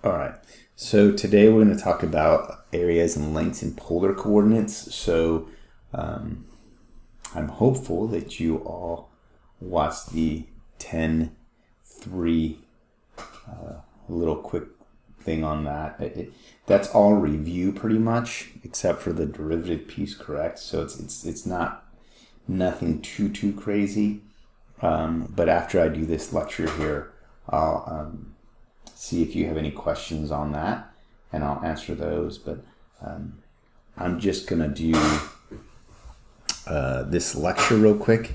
All right, so today we're going to talk about areas and lengths in polar coordinates. So I'm hopeful that you all watched the 10-3 little quick thing on that. That's all review pretty much, except for the derivative piece, correct? So it's not nothing too crazy. But after I do this lecture here, I'll see if you have any questions on that, and I'll answer those. But I'm just gonna do this lecture real quick,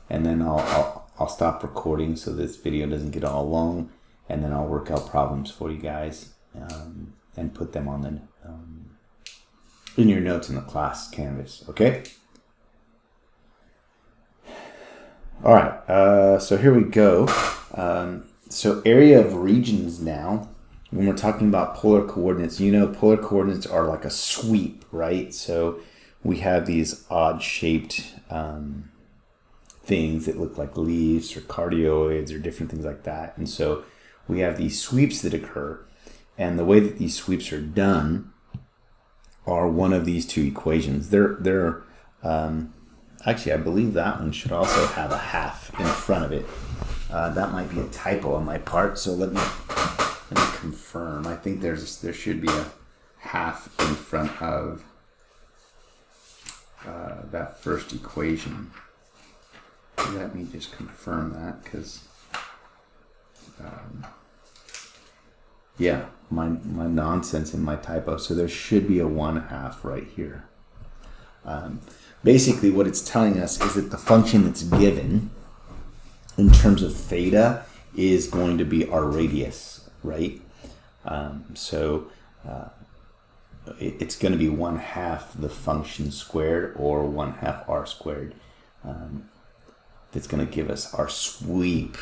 and then I'll stop recording so this video doesn't get all long, and then I'll work out problems for you guys and put them on the in your notes in the class canvas. Okay. All right. So here we go. So area of regions now, when we're talking about polar coordinates, you know polar coordinates are like a sweep, right? So we have these odd-shaped things that look like leaves or cardioids or different things like that. And so we have these sweeps that occur. And the way that these sweeps are done are one of these two equations. They're actually, I believe that one should also have a half in front of it. That might be a typo on my part, so let me confirm. I think there should be a half in front of that first equation. Let me just confirm that, because yeah, my nonsense in my typo. So there should be a 1/2 right here. Basically, what it's telling us is that the function that's given in terms of theta is going to be our radius, right? It's going to be 1/2 the function squared, or 1/2 r squared. That's going to give us our sweep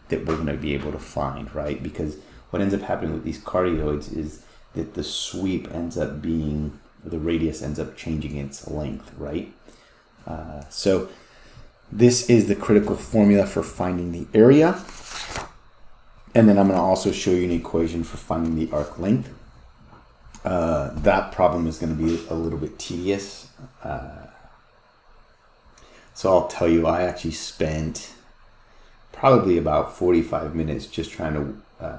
that we're going to be able to find, right? Because what ends up happening with these cardioids is that the sweep ends up being, the radius ends up changing its length, right? So this is the critical formula for finding the area. And then I'm going to also show you an equation for finding the arc length. That problem is going to be a little bit tedious. So I'll tell you, I actually spent probably about 45 minutes just trying to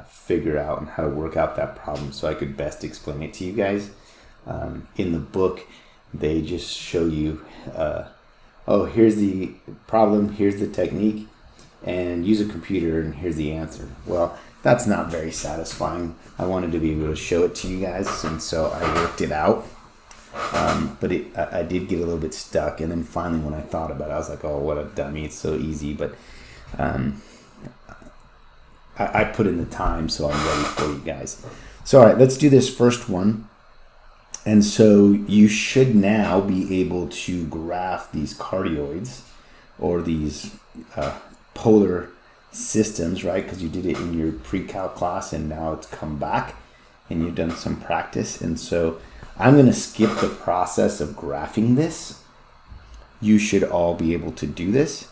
figure out and how to work out that problem so I could best explain it to you guys. In the book, they just show you, oh, here's the problem, here's the technique, and use a computer, and here's the answer. Well, that's not very satisfying. I wanted to be able to show it to you guys, and so I worked it out. But I did get a little bit stuck, and then finally when I thought about it, I was like, oh, what a dummy, it's so easy. But I put in the time, so I'm ready for you guys. So all right, let's do this first one. And so you should now be able to graph these cardioids, or these polar systems, right? Because you did it in your pre-calc class, and now it's come back and you've done some practice. And so I'm going to skip the process of graphing this. You should all be able to do this.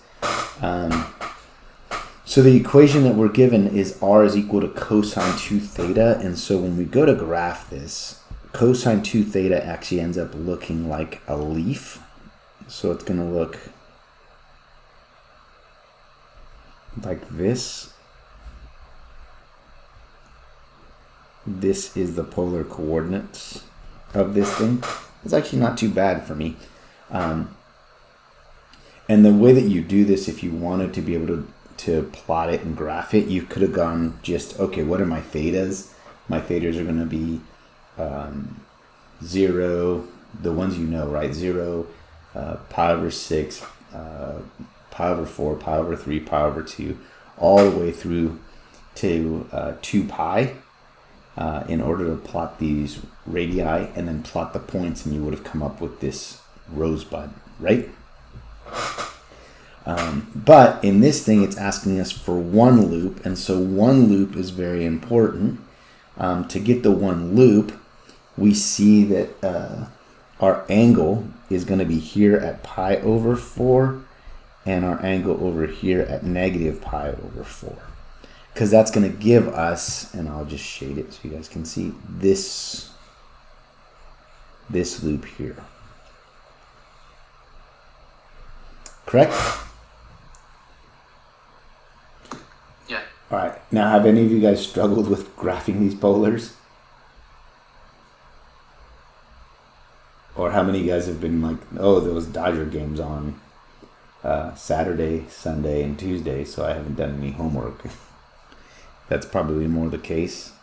So the equation that we're given is r is equal to cosine 2 theta. And so when we go to graph this, cosine 2 theta actually ends up looking like a leaf. So it's going to look like this. This is the polar coordinates of this thing. It's actually not too bad for me. And the way that you do this, if you wanted to be able to plot it and graph it, you could have gone just, okay, what are my thetas? My thetas are going to be 0, the ones you know, right? 0, pi over 6, pi over 4, pi over 3, pi over 2, all the way through to 2 pi in order to plot these radii, and then plot the points, and you would have come up with this rosebud, right? But in this thing, it's asking us for one loop, and so one loop is very important. To get the one loop, we see that our angle is going to be here at pi over 4, and our angle over here at negative pi over 4. because that's going to give us, and I'll just shade it so you guys can see, this loop here. Correct? Yeah. All right. Now, have any of you guys struggled with graphing these polars? Or how many of you guys have been like, oh, those Dodger games on Saturday, Sunday, and Tuesday, so I haven't done any homework. That's probably more the case.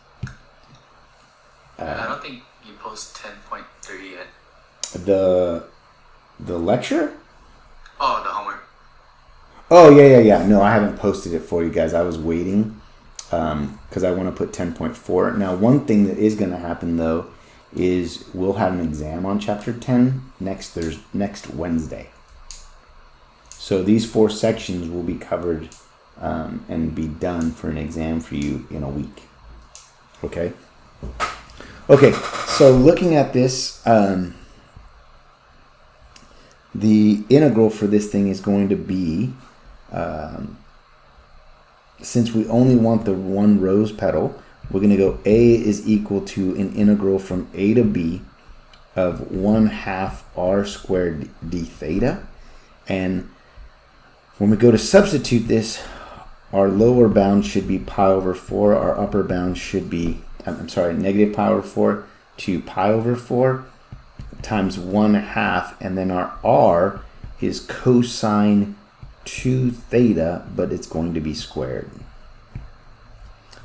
I don't think you post 10.3 yet. The lecture? Oh, the homework. Oh, yeah. No, I haven't posted it for you guys. I was waiting because I want to put 10.4. Now, one thing that is going to happen, though, is we'll have an exam on Chapter 10 next Wednesday. So these 4 sections will be covered and be done for an exam for you in a week. Okay? Okay, so looking at this, the integral for this thing is going to be, since we only want the one rose petal, we're going to go A is equal to an integral from A to B of 1/2 r squared d theta. And when we go to substitute this, our lower bound should be pi over 4. Our upper bound should be, negative pi over 4 to pi over 4 times 1/2. And then our r is cosine 2 theta, but it's going to be squared.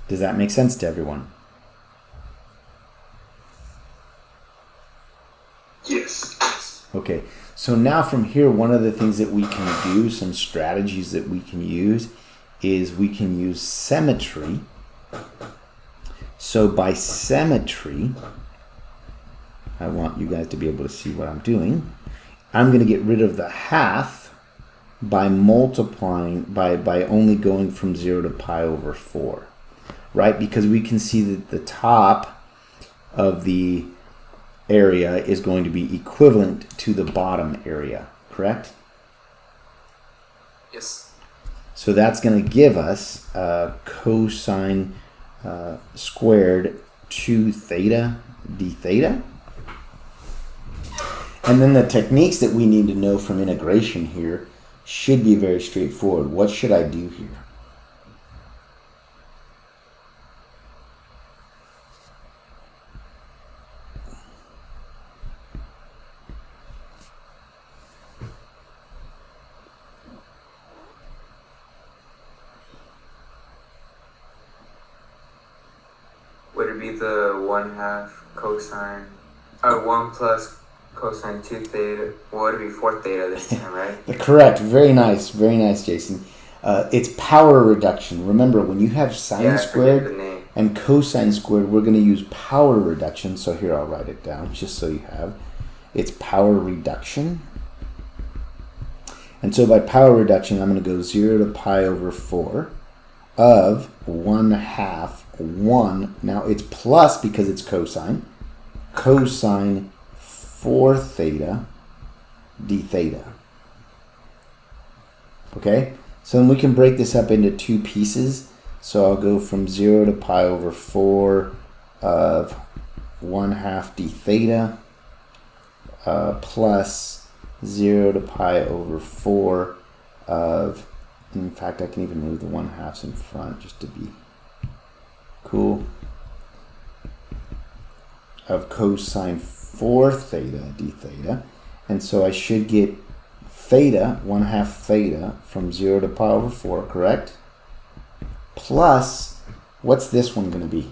Does that make sense to everyone? Yes. Okay, so now from here, one of the things that we can do, some strategies that we can use, is we can use symmetry. So by symmetry, I want you guys to be able to see what I'm doing. I'm going to get rid of the half by multiplying, by only going from 0 to pi over 4. Right? Because we can see that the top of the area is going to be equivalent to the bottom area, correct? Yes. So that's going to give us cosine squared 2 theta d theta. And then the techniques that we need to know from integration here should be very straightforward. What should I do here? Would it be the 1/2 cosine, 1 plus cosine 2 theta? Well, would it be 4 theta this time, right? Correct. Very nice, Jason. It's power reduction. Remember, when you have sine squared and cosine squared, we're going to use power reduction. So here, I'll write it down just so you have. It's power reduction. And so by power reduction, I'm going to go 0 to pi over 4 of 1/2 1. Now it's plus because it's cosine 4 theta d theta. Okay, so then we can break this up into 2 pieces. So I'll go from 0 to pi over 4 of 1/2 d theta plus 0 to pi over 4 of, in fact, I can even move the 1/2s in front just to be cool, of cosine 4 theta d theta. And so I should get theta, 1/2 theta, from 0 to pi over 4, correct? Plus, what's this one going to be?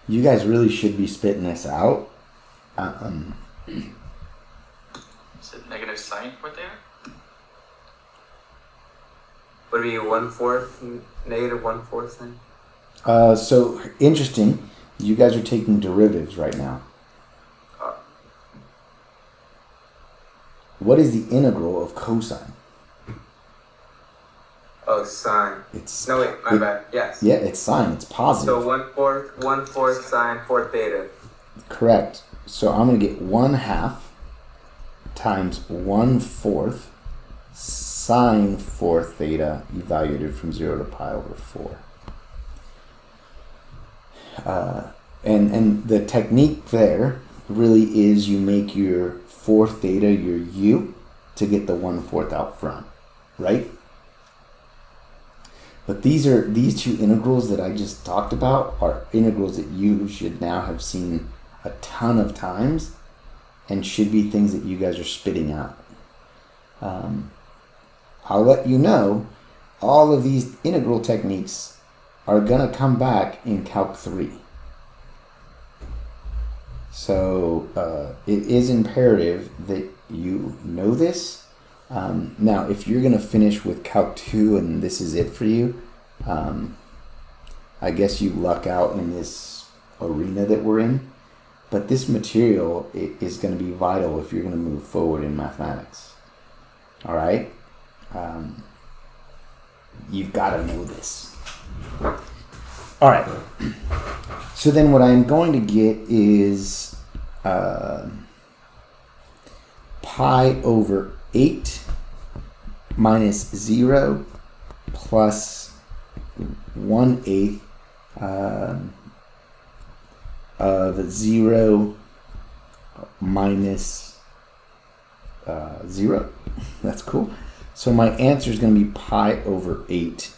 You guys really should be spitting this out. Is it negative sine 4 theta? Would it be 1/4, negative 1/4 then? So, interesting. You guys are taking derivatives right now. what is the integral of cosine? Oh, sine. It's no wait, my bad. Yes. Yeah, it's sine. It's positive. So 1/4 sine 4 theta. Correct. So I'm gonna get 1/2 times 1/4 sine 4 theta evaluated from 0 to pi over 4. And the technique there really is you make your 4 theta your u to get the 1/4 out front, right? But these two integrals that I just talked about are integrals that you should now have seen a ton of times and should be things that you guys are spitting out. I'll let you know all of these integral techniques are going to come back in Calc 3. So it is imperative that you know this. Now, if you're going to finish with Calc 2 and this is it for you, I guess you luck out in this arena that we're in. But this material is going to be vital if you're going to move forward in mathematics. All right? You've got to know this. All right. So then what I'm going to get is pi over 8 minus 0 plus 1/8 of 0 minus 0. That's cool. So my answer is going to be pi over 8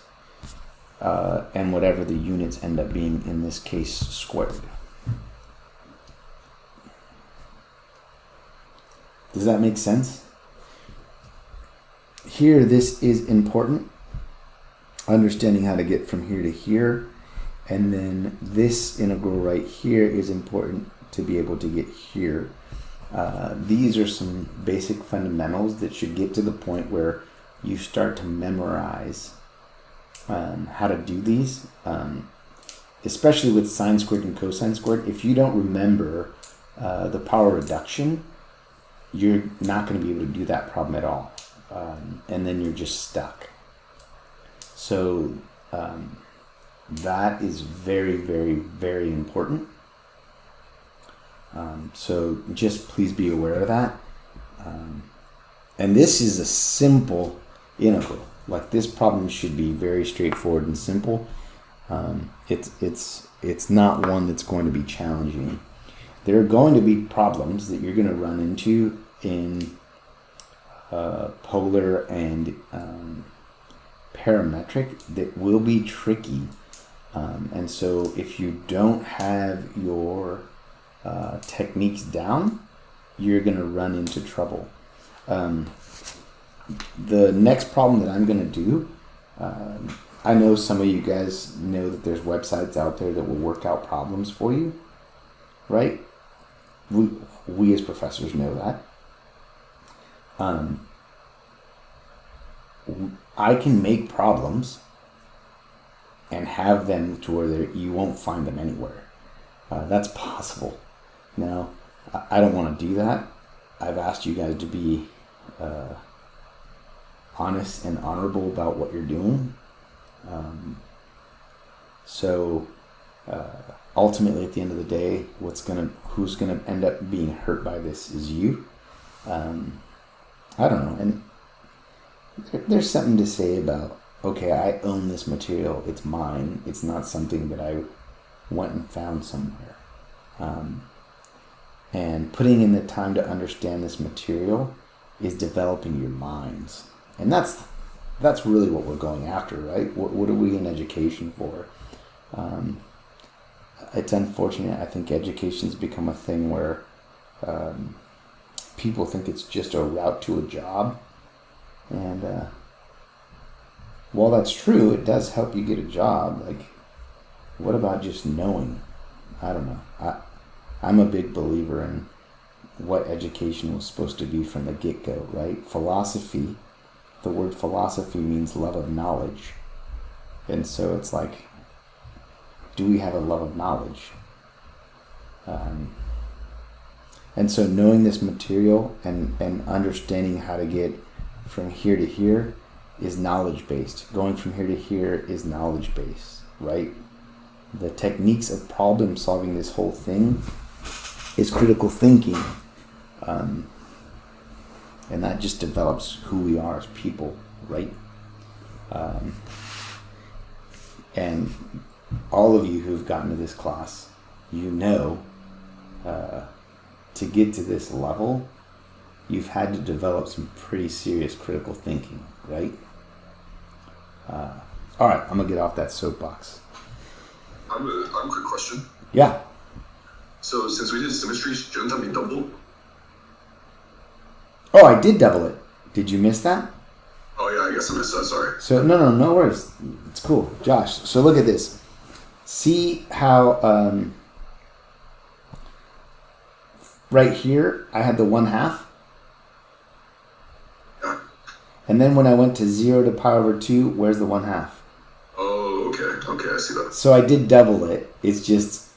and whatever the units end up being, in this case, squared. Does that make sense? Here, this is important. Understanding how to get from here to here. And then this integral right here is important to be able to get here. These are some basic fundamentals that should get to the point where you start to memorize how to do these, especially with sine squared and cosine squared. If you don't remember the power reduction, you're not going to be able to do that problem at all. And then you're just stuck. So that is very, very, very important. So just please be aware of that. And this is a simple integral. Like, this problem should be very straightforward and simple. It's not one that's going to be challenging. There are going to be problems that you're going to run into in polar and parametric that will be tricky. And so if you don't have your techniques down, you're going to run into trouble. The next problem that I'm going to do, I know some of you guys know that there's websites out there that will work out problems for you, right? We as professors know that. I can make problems and have them to where you won't find them anywhere. That's possible. Now, I don't want to do that. I've asked you guys to be honest and honorable about what you're doing. So ultimately, at the end of the day, who's gonna end up being hurt by this is you. I don't know, and there's something to say about, okay, I own this material, it's mine, it's not something that I went and found somewhere. And putting in the time to understand this material is developing your minds. And that's really what we're going after, right? What are we in education for? It's unfortunate. I think education's become a thing where people think it's just a route to a job. And while that's true, it does help you get a job. Like, what about just knowing? I don't know. I'm a big believer in what education was supposed to be from the get-go, right? Philosophy, the word philosophy means love of knowledge. And so it's like, do we have a love of knowledge? And so knowing this material and understanding how to get from here to here is knowledge based. Going from here to here is knowledge based, right? The techniques of problem solving, this whole thing, is critical thinking. And that just develops who we are as people, right? And all of you who've gotten to this class, you know, to get to this level, you've had to develop some pretty serious critical thinking, right? All right, I'm gonna get off that soapbox. I have a quick question. Yeah. So since we did symmetry, shouldn't that be doubled? Oh, I did double it. Did you miss that? Oh yeah, I guess I missed that, sorry. So no worries. It's cool. Josh, so look at this. See how right here I had the 1/2? Yeah. And then when I went to 0 to pi over 2, where's the 1/2? Oh, okay. Okay, I see that. So I did double it. It's just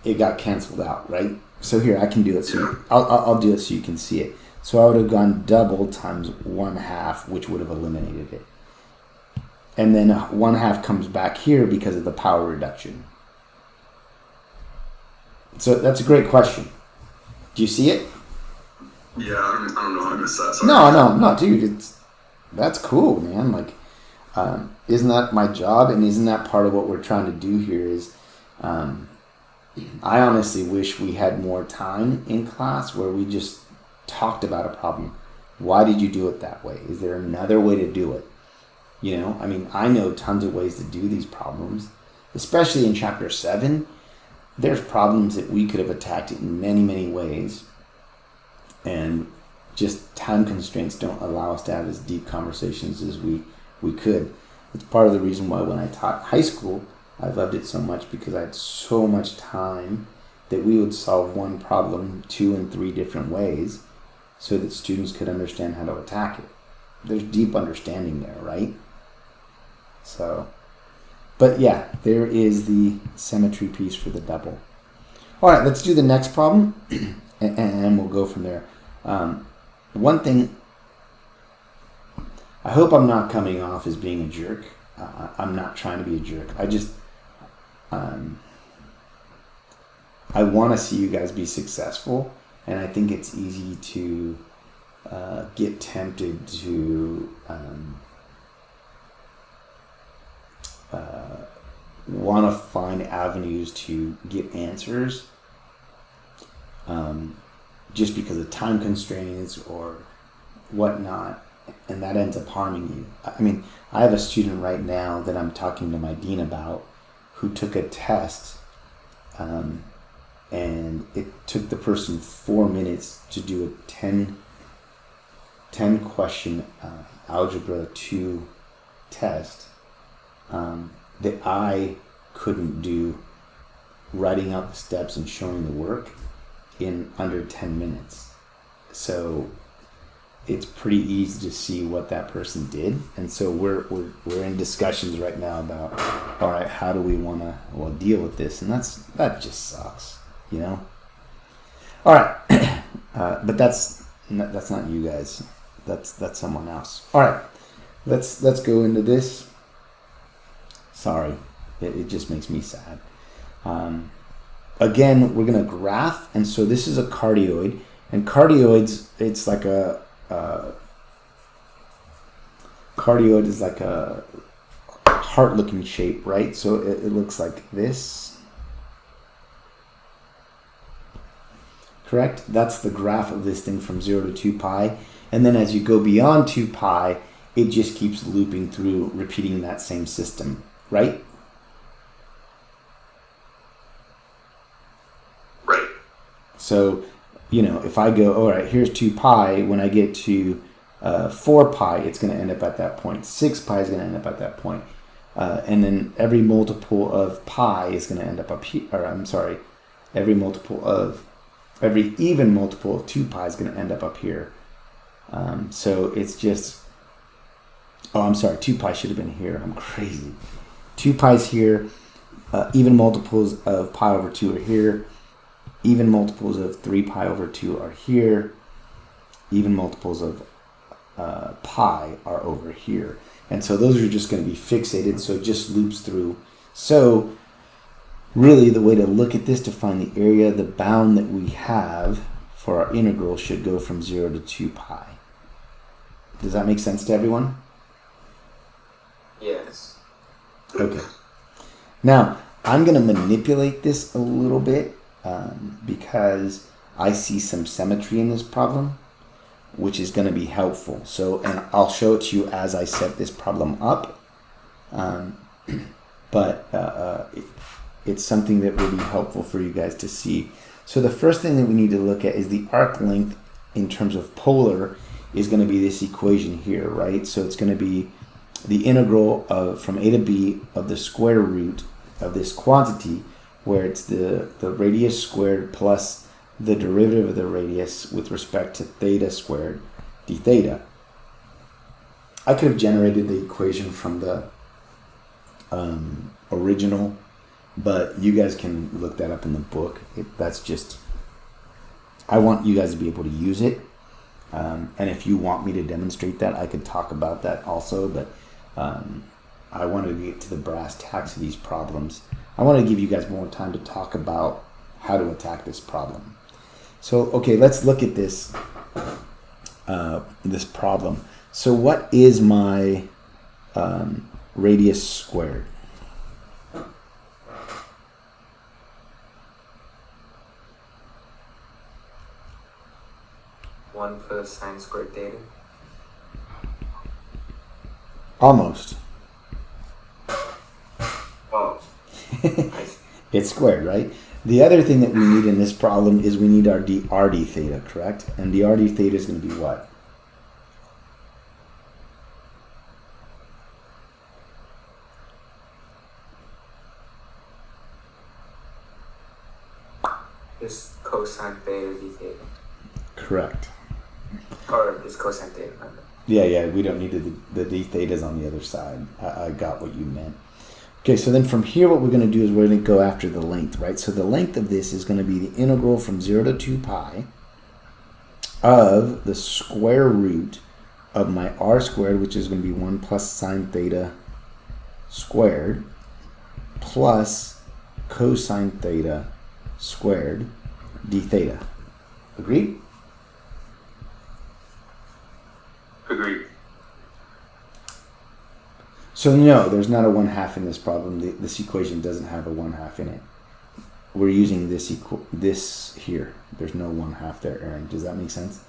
it got canceled out, right? So here, I can do it. So Yeah. I'll do it so you can see it. So I would have gone double times 1/2, which would have eliminated it. And then 1/2 comes back here because of the power reduction. So that's a great question. Do you see it? Yeah, I don't know how I missed that. Sorry. No, dude. That's cool, man. Like, isn't that my job? And isn't that part of what we're trying to do here is, I honestly wish we had more time in class where we just talked about a problem. Why did you do it that way? Is there another way to do it? You know, I mean, I know tons of ways to do these problems, especially in chapter 7. There's problems that we could have attacked in many, many ways. And just time constraints don't allow us to have as deep conversations as we could. It's part of the reason why when I taught high school, I loved it so much, because I had so much time that we would solve one problem 2 and 3 different ways so that students could understand how to attack it. There's deep understanding there, right? So, but yeah, there is the symmetry piece for the double. All right, let's do the next problem, and we'll go from there. One thing, I hope I'm not coming off as being a jerk. I'm not trying to be a jerk. I just, I want to see you guys be successful, and I think it's easy to get tempted to want to find avenues to get answers just because of time constraints or whatnot, and that ends up harming you. I mean, I have a student right now that I'm talking to my dean about who took a test, and it took the person 4 minutes to do a 10 question Algebra 2 test that I couldn't do, writing out the steps and showing the work in under 10 minutes. So it's pretty easy to see what that person did, and so we're in discussions right now about, all right, how do we want to deal with this, and that just sucks, you know. All right, but that's not you guys. That's someone else. All right, let's go into this. Sorry, it just makes me sad. Again, we're gonna graph, and so this is a cardioid, and cardioids, it's like a cardioid is like a heart-looking shape, right? So it looks like this. Correct? That's the graph of this thing from 0 to 2 pi. And then as you go beyond 2 pi, it just keeps looping through, repeating that same system, right? Right. So, if I go, all right, here's 2 pi, when I get to 4 pi, it's going to end up at that point. 6 pi is going to end up at that point. And then every multiple of pi is going to end up here, or I'm sorry, every even multiple of 2 pi is going to end up here. So it's just, 2 pi should have been here. I'm crazy. 2 pi's here. Even multiples of pi over 2 are here. even multiples of 3 pi over 2 are here. Even multiples of pi are over here. And so those are just going to be fixated, so it just loops through. So really the way to look at this to find the area, the bound that we have for our integral should go from 0 to 2 pi. Does that make sense to everyone? Yes. Okay. Now, I'm going to manipulate this a little bit because I see some symmetry in this problem, which is going to be helpful. So, and I'll show it to you as I set this problem up. It's something that will be helpful for you guys to see. So the first thing that we need to look at is the arc length in terms of polar is going to be this equation here, right? So it's going to be the integral of from a to b of the square root of this quantity, where it's the radius squared plus the derivative of the radius with respect to theta squared d theta. I could have generated the equation from the original, but you guys can look that up in the book. That's just, I want you guys to be able to use it. And if you want me to demonstrate that, I could talk about that also, but I wanted to get to the brass tacks of these problems. I want to give you guys more time to talk about how to attack this problem. So, okay, let's look at this this problem. So what is my radius squared? One plus sine squared theta. Almost. Oh. It's squared, right? The other thing that we need in this problem is we need our d theta, correct? And d theta is going to be what? Just cosine theta d theta. Correct. Or just cosine theta. Yeah, we don't need the d thetas on the other side. I got what you meant. Okay, so then from here what we're going to do is we're going to go after the length, right? So the length of this is going to be the integral from 0 to 2 pi of the square root of my r squared, which is going to be 1 plus sine theta squared, plus cosine theta squared d theta. Agreed? Agreed. So no, there's not a 1/2 in this problem. This equation doesn't have a 1/2 in it. We're using this here. There's no 1/2 there, Aaron. Does that make sense?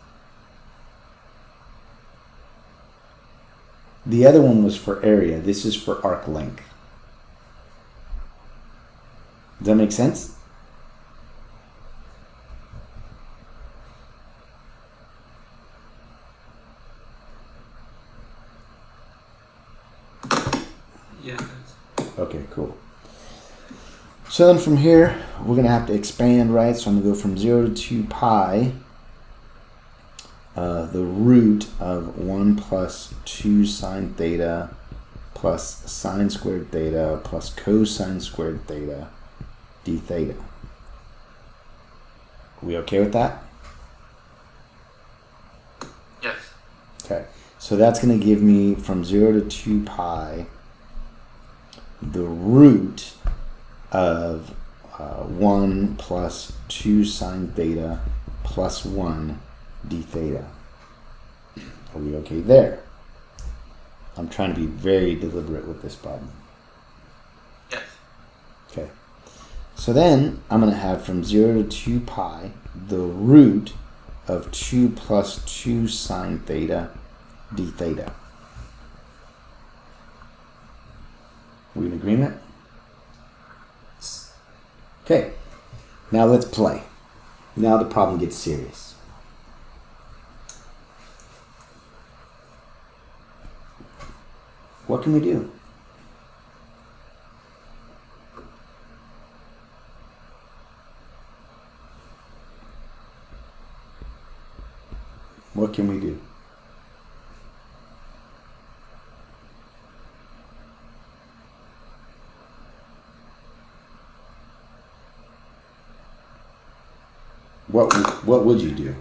The other one was for area. This is for arc length. Does that make sense? Yeah. Okay, cool. So then from here, we're going to have to expand, right? So I'm going to go from 0 to 2 pi, the root of 1 plus 2 sine theta plus sine squared theta plus cosine squared theta d theta. Are we okay with that? Yes. Okay, so that's going to give me from 0 to 2 pi the root of 1 plus 2 sine theta plus 1 d theta. Are we okay there? I'm trying to be very deliberate with this problem. Yes. Okay. So then I'm going to have from 0 to 2 pi the root of 2 plus 2 sine theta d theta. We in agreement? Okay. Now let's play. Now the problem gets serious. What can we do? What can we do? What would you do?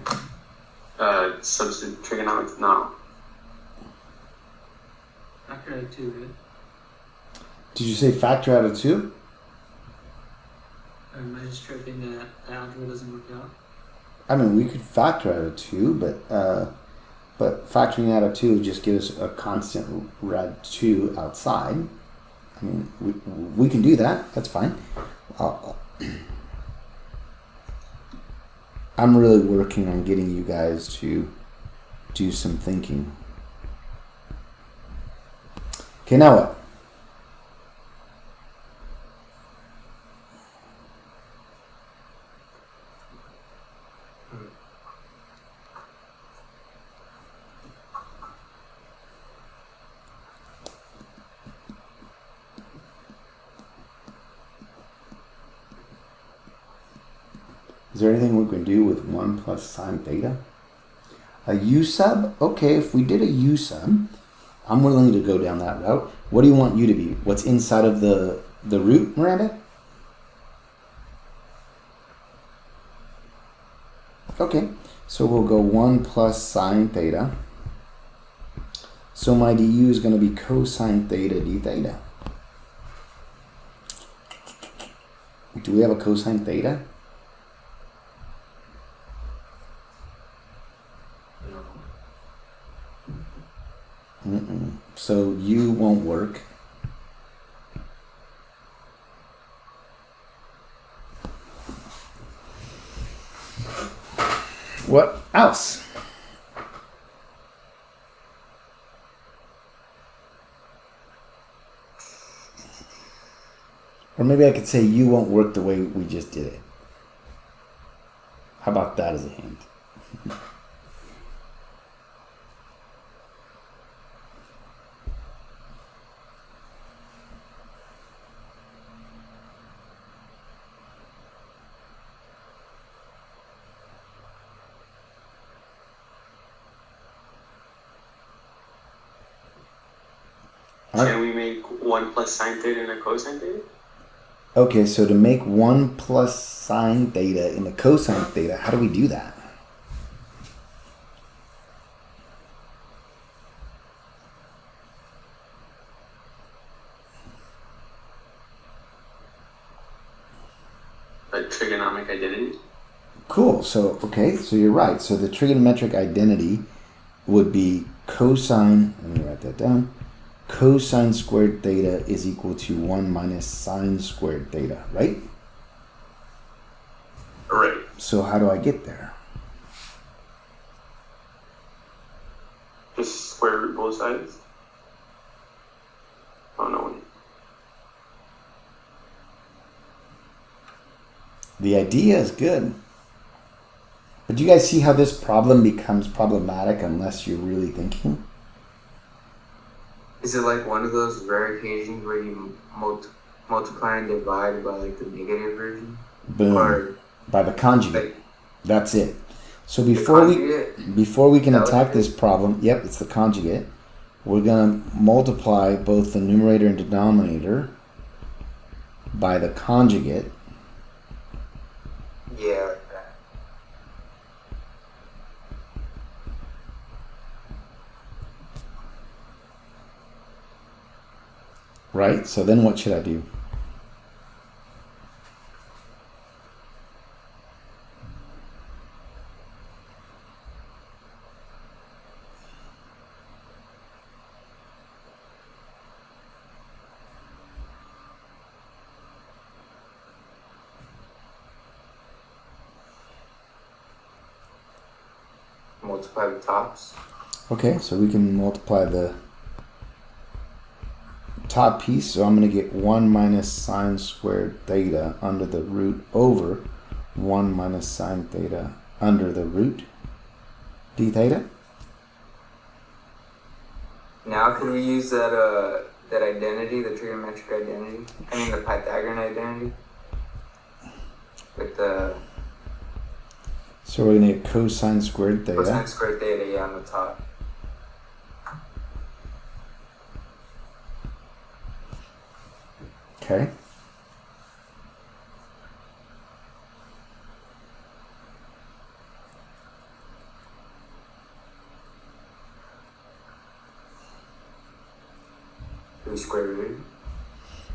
Substitute trigonometry. No. Factor out of 2, right? Did you say factor out of 2? Or am I just tripping that the algebra doesn't work out? I mean, we could factor out of 2, but factoring out of 2 would just give us a constant rad 2 outside. I mean, we can do that. That's fine. I'm really working on getting you guys to do some thinking. Okay, now what? Is there anything we can do with 1 plus sine theta? A u sub? Okay, if we did a u sub, I'm willing to go down that route. What do you want u to be? What's inside of the root, Miranda? Okay, so we'll go 1 plus sine theta. So my du is going to be cosine theta d theta. Do we have a cosine theta? So u won't work. What else? Or maybe I could say u won't work the way we just did it. How about that as a hint? Can we make 1 plus sine theta and a cosine theta? Okay, so to make 1 plus sine theta in the cosine theta, how do we do that? A trigonomic identity. Cool. So, okay, so you're right. So the trigonometric identity would be cosine, let me write that down. Cosine squared theta is equal to 1 minus sine squared theta, right? Right. So how do I get there? Just square root both sides. Oh no. The idea is good. But do you guys see how this problem becomes problematic unless you're really thinking? Is it like one of those rare occasions where you multiply and divide by like the negative version? Boom. Or by the conjugate. like That's it. So the before we can That attack was this problem, yep, it's the conjugate. We're going to multiply both the numerator and denominator by the conjugate. yeah, like that. Right? So then what should I do? Multiply the tops. Okay, so we can multiply the top piece. So I'm going to get 1 minus sine squared theta under the root over 1 minus sine theta under the root d theta. Now could we use that identity, the trigonometric identity? I mean the Pythagorean identity? With the So we're going to get cosine squared theta. cosine squared theta, yeah, on the top. Okay. we square root.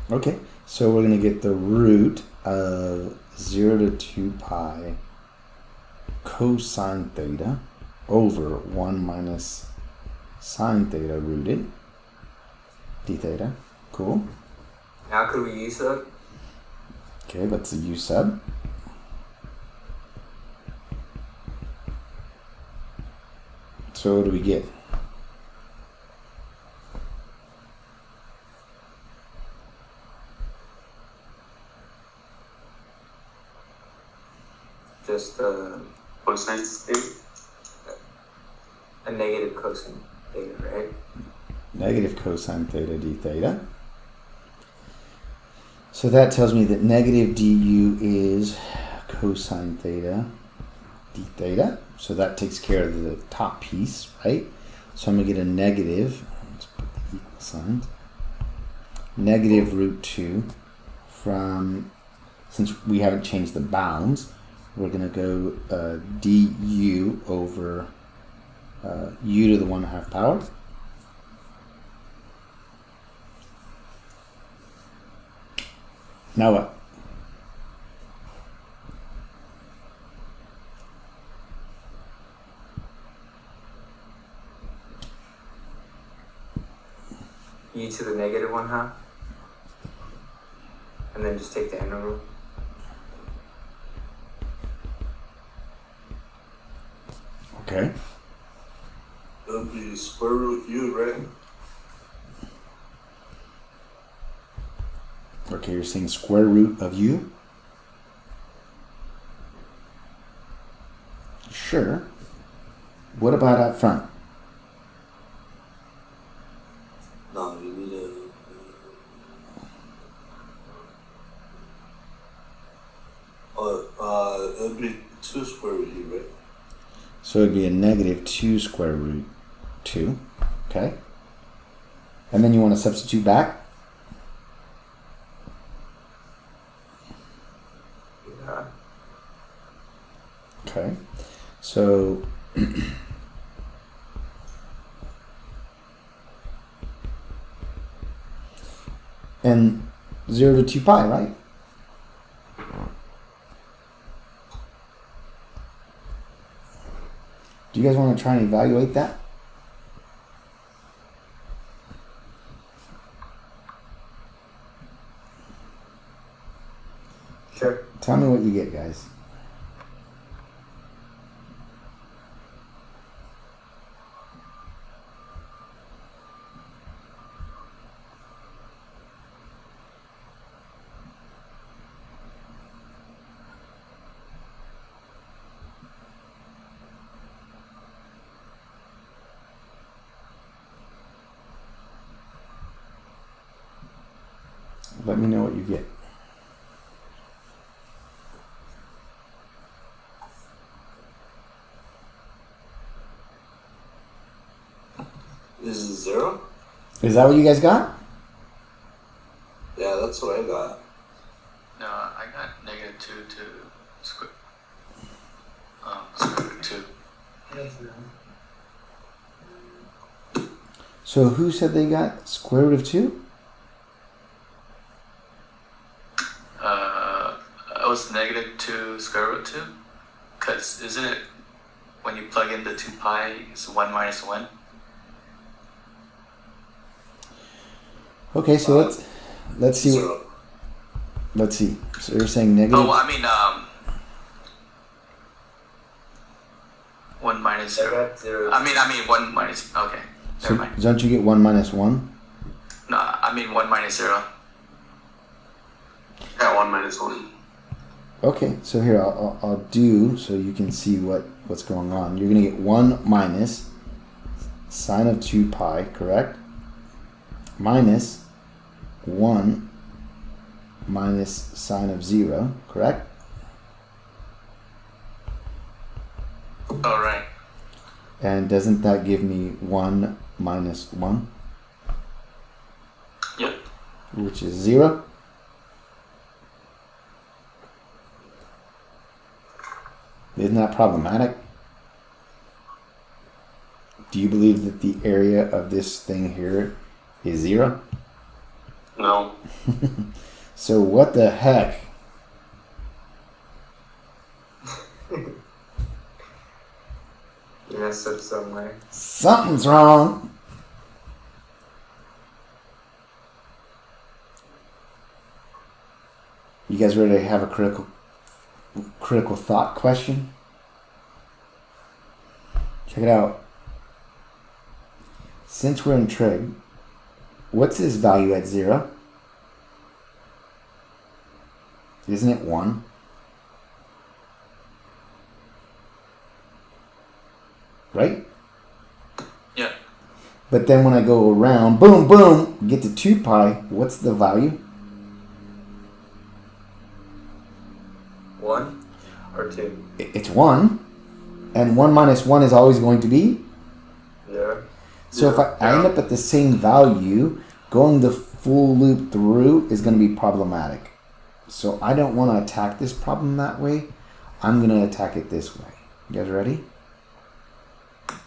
Okay, so we're going to get the root of 0 to 2 pi cosine theta over 1 minus sine theta rooted d theta. Cool. Now could we use that? Okay, that's the u sub. So what do we get? Just Cosine theta. a negative cosine theta, right? Negative cosine theta d theta. So that tells me that negative du is cosine theta d theta. So that takes care of the top piece, right? So I'm going to get a negative, let's put the equal signs, negative root 2 from, since we haven't changed the bounds, we're going to go du over u to the 1/2 power. Now what? U to the negative 1/2. And then just take the integral. Okay. That'll be square root u, right? Okay, you're saying square root of u? Sure. What about up front? No, you need it'll be 2 square root u, right? So it'd be a negative 2 square root 2. Okay. And then you want to substitute back? Yeah. Okay. So and 0 to 2 pi, right? Do you guys want to try and evaluate that? Sure. Tell me what you get, guys. Let me know what you get. This is 0? Is that what you guys got? Yeah, that's what I got. No, I got negative 2 to square root 2. Yes, no. So who said they got square root of 2? It was negative 2 square root 2. Because isn't it when you plug in the 2 pi, it's 1 minus 1? Okay, so let's see. 0. Let's see. So you're saying negative. Oh, I mean, 1 minus I 0. got 0. I mean 1 minus. Okay, So never mind. don't you get 1 minus 1? No, I mean 1 minus 0. Yeah, 1 minus 1. Okay, so here I'll do so you can see what's going on. You're gonna get 1 minus sine of 2 pi, correct? Minus 1 minus sine of 0, correct? All right. And doesn't that give me 1 minus 1, Yep. which is 0? Isn't that problematic? Do you believe that the area of this thing here is 0? No. So what the heck? You messed up somewhere. Something's wrong. You guys ready to have a critical thought question? Check it out. Since we're in trig, what's this value at 0? Isn't it 1? Right? Yeah. But then when I go around, boom, boom, get to 2 pi, what's the value? 1 or 2? It's 1. And 1 minus 1 is always going to be? Yeah. So if I end up at the same value, going the full loop through is going to be problematic. So I don't want to attack this problem that way. I'm going to attack it this way. You guys ready?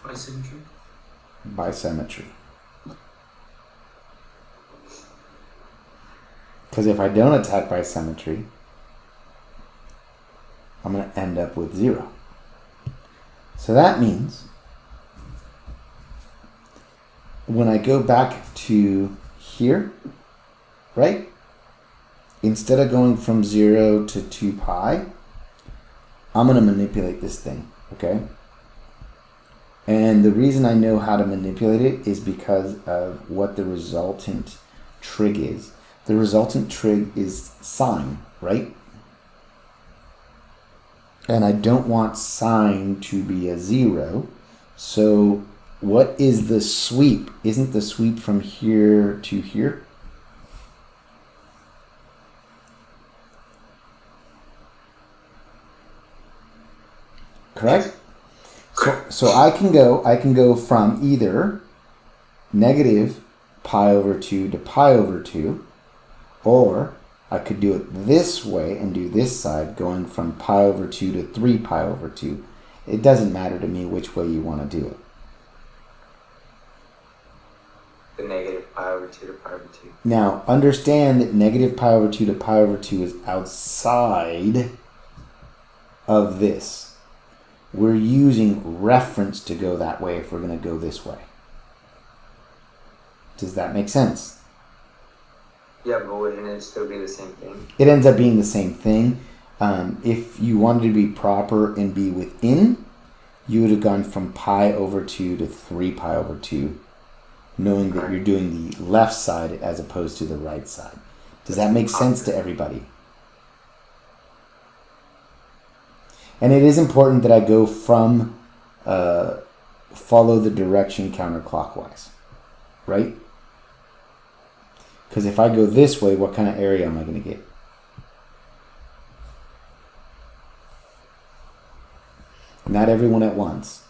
By symmetry. By symmetry. Because if I don't attack by symmetry, I'm going to end up with 0. So that means when I go back to here, right? Instead of going from 0 to 2 pi, I'm going to manipulate this thing, okay? And the reason I know how to manipulate it is because of what the resultant trig is. The resultant trig is sine, right? And I don't want sine to be a 0. So what is the sweep? Isn't the sweep from here to here? Correct? So I can go from either negative pi over 2 to pi over 2, or I could do it this way and do this side, going from pi over 2 to 3 pi over 2. It doesn't matter to me which way you want to do it. The negative pi over 2 to pi over 2. Now, understand that negative pi over 2 to pi over 2 is outside of this. We're using reference to go that way if we're going to go this way. Does that make sense? Yeah, but wouldn't it still be the same thing? It ends up being the same thing. If you wanted to be proper and be within, you would have gone from pi over 2 to 3 pi over 2, knowing that you're doing the left side as opposed to the right side. Does that make sense to everybody? And it is important that I go from follow the direction counterclockwise, right? Because if I go this way, what kind of area am I going to get? Not everyone at once.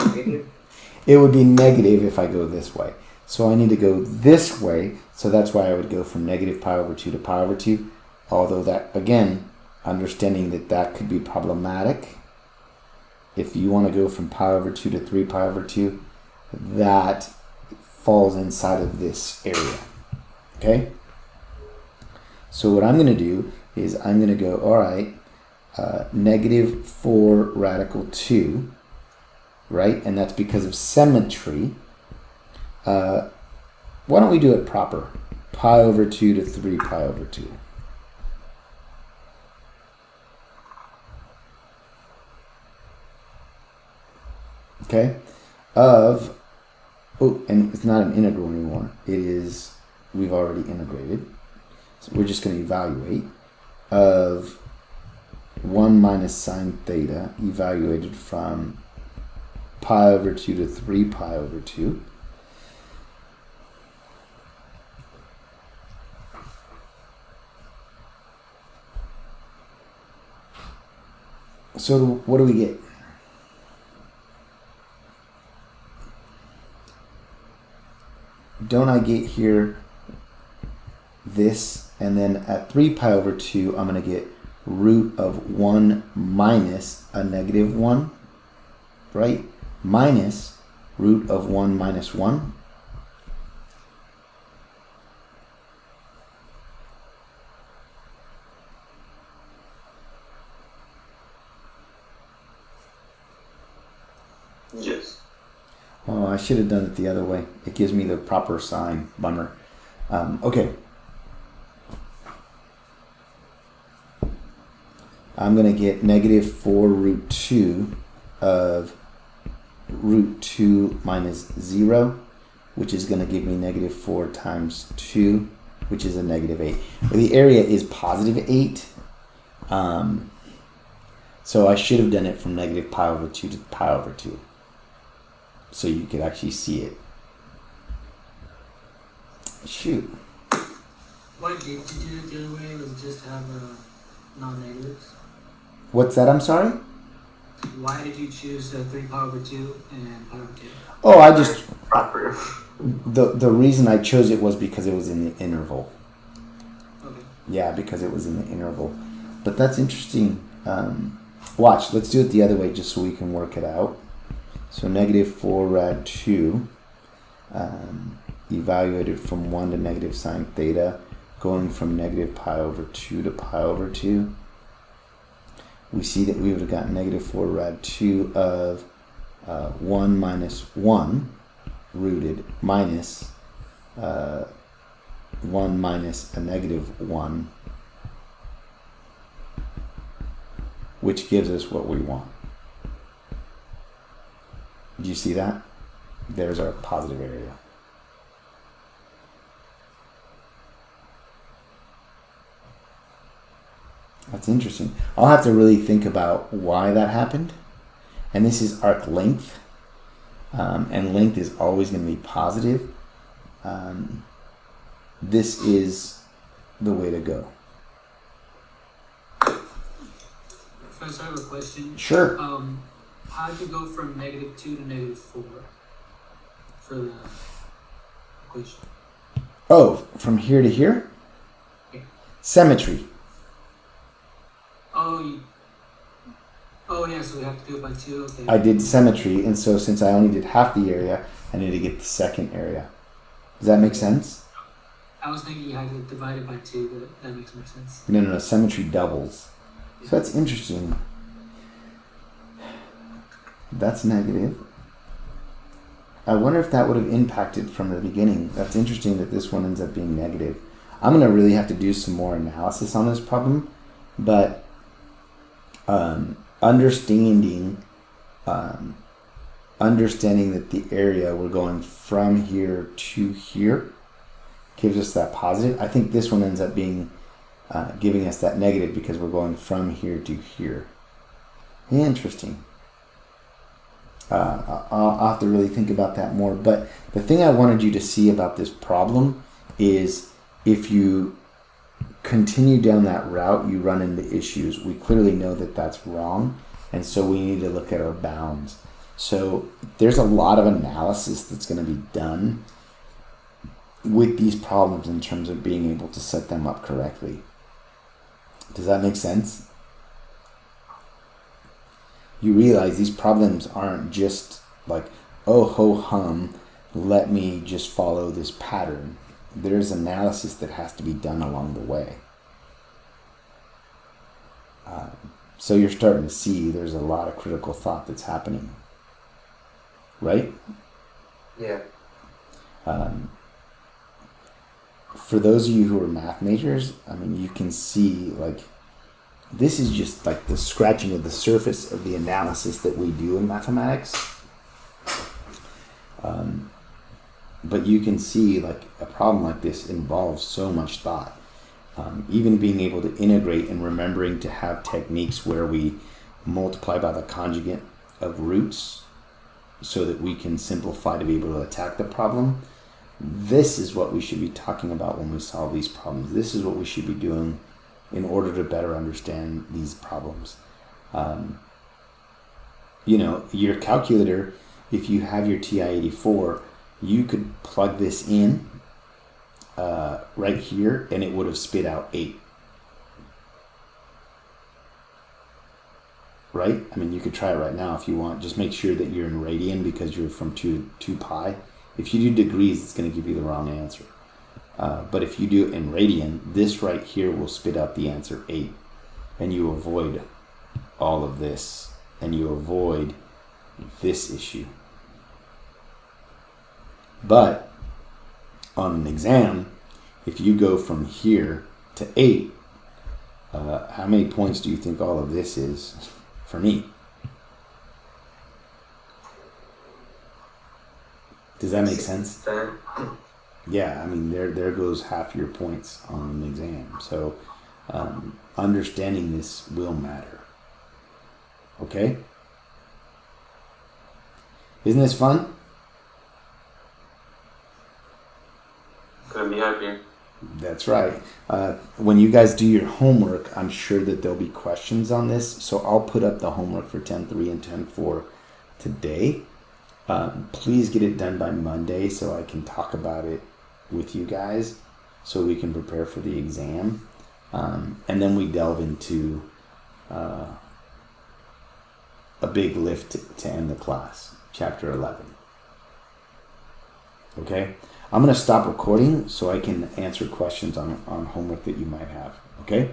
Negative? It would be negative if I go this way. So I need to go this way. So that's why I would go from negative pi over 2 to pi over 2. Although that, again, understanding that that could be problematic. If you want to go from pi over 2 to 3 pi over 2, that falls inside of this area. Okay? So what I'm going to do is I'm going to go, all right, negative 4 radical 2, right? And that's because of symmetry. Why don't we do it proper? Pi over 2 to 3 pi over 2. Okay? And it's not an integral anymore. It is, we've already integrated. So we're just going to evaluate of 1 minus sine theta evaluated from pi over 2 to 3 pi over 2. So what do we get? Don't I get here this, and then at 3 pi over 2, I'm going to get root of 1 minus a negative 1, right? Minus root of 1 minus 1. Yes. Oh, I should have done it the other way. It gives me the proper sign. Bummer. Okay. I'm going to get negative 4 root 2 of root 2 minus 0, which is going to give me negative 4 times 2, which is a negative 8. But the area is positive 8. So I should have done it from negative pi over 2 to pi over 2. So you could actually see it. Shoot. Why did you do it the other way? Was it just to have non-negatives? What's that? I'm sorry? Why did you choose 3 pi over 2 and pi over 2? Oh, I just... Proper. The reason I chose it was because it was in the interval. Okay. Yeah, because it was in the interval. But that's interesting. Watch, let's do it the other way just so we can work it out. So negative 4 rad 2, evaluated from 1 to negative sine theta, going from negative pi over 2 to pi over 2. We see that we would have gotten negative 4 rad 2 of 1 minus 1 rooted minus 1 minus a negative 1, which gives us what we want. Do you see that? There's our positive area. That's interesting. I'll have to really think about why that happened. And this is arc length. And length is always going to be positive. This is the way to go. First, I have a question. Sure. How did you go from negative 2 to negative 4 for the equation? Oh, from here to here? Yeah. Symmetry. Oh, yeah, so we have to do it by 2. Okay. I did symmetry, and so since I only did half the area, I need to get the second area. Does that make sense? I was thinking you had to divide it by 2, but that makes more sense. No. Symmetry doubles. So that's interesting. That's negative. I wonder if that would have impacted from the beginning. That's interesting that this one ends up being negative. I'm going to really have to do some more analysis on this problem, but understanding that the area we're going from here to here gives us that positive. I think this one ends up being giving us that negative because we're going from here to here. Interesting. I'll have to really think about that more. But the thing I wanted you to see about this problem is if you continue down that route, you run into issues. We clearly know that that's wrong, and so we need to look at our bounds. So there's a lot of analysis that's going to be done with these problems in terms of being able to set them up correctly. Does that make sense? You realize these problems aren't just like, oh ho hum, let me just follow this pattern. There's analysis that has to be done along the way. So you're starting to see there's a lot of critical thought that's happening. Right? Yeah. For those of you who are math majors, I mean, you can see like this is just like the scratching of the surface of the analysis that we do in mathematics. But you can see like a problem like this involves so much thought. Even being able to integrate and remembering to have techniques where we multiply by the conjugate of roots so that we can simplify to be able to attack the problem. This is what we should be talking about when we solve these problems. This is what we should be doing in order to better understand these problems. Your calculator, if you have your TI-84, you could plug this in right here and it would have spit out 8. Right? I mean, you could try it right now if you want. Just make sure that you're in radian because you're from 2 pi. If you do degrees, it's going to give you the wrong answer. But if you do it in radian, this right here will spit out the answer 8. And you avoid all of this. And you avoid this issue. But on an exam, if you go from here to 8, how many points do you think all of this is for me? Does that make sense? 10. Yeah, I mean, there goes half your points on an exam. So understanding this will matter. Okay? Isn't this fun? Couldn't be happier. That's right. When you guys do your homework, I'm sure that there'll be questions on this. So I'll put up the homework for 10.3 and 10.4 today. Please get it done by Monday so I can talk about it with you guys so we can prepare for the exam. And then we delve into a big lift to end the class, chapter 11. Okay? I'm going to stop recording so I can answer questions on homework that you might have. Okay?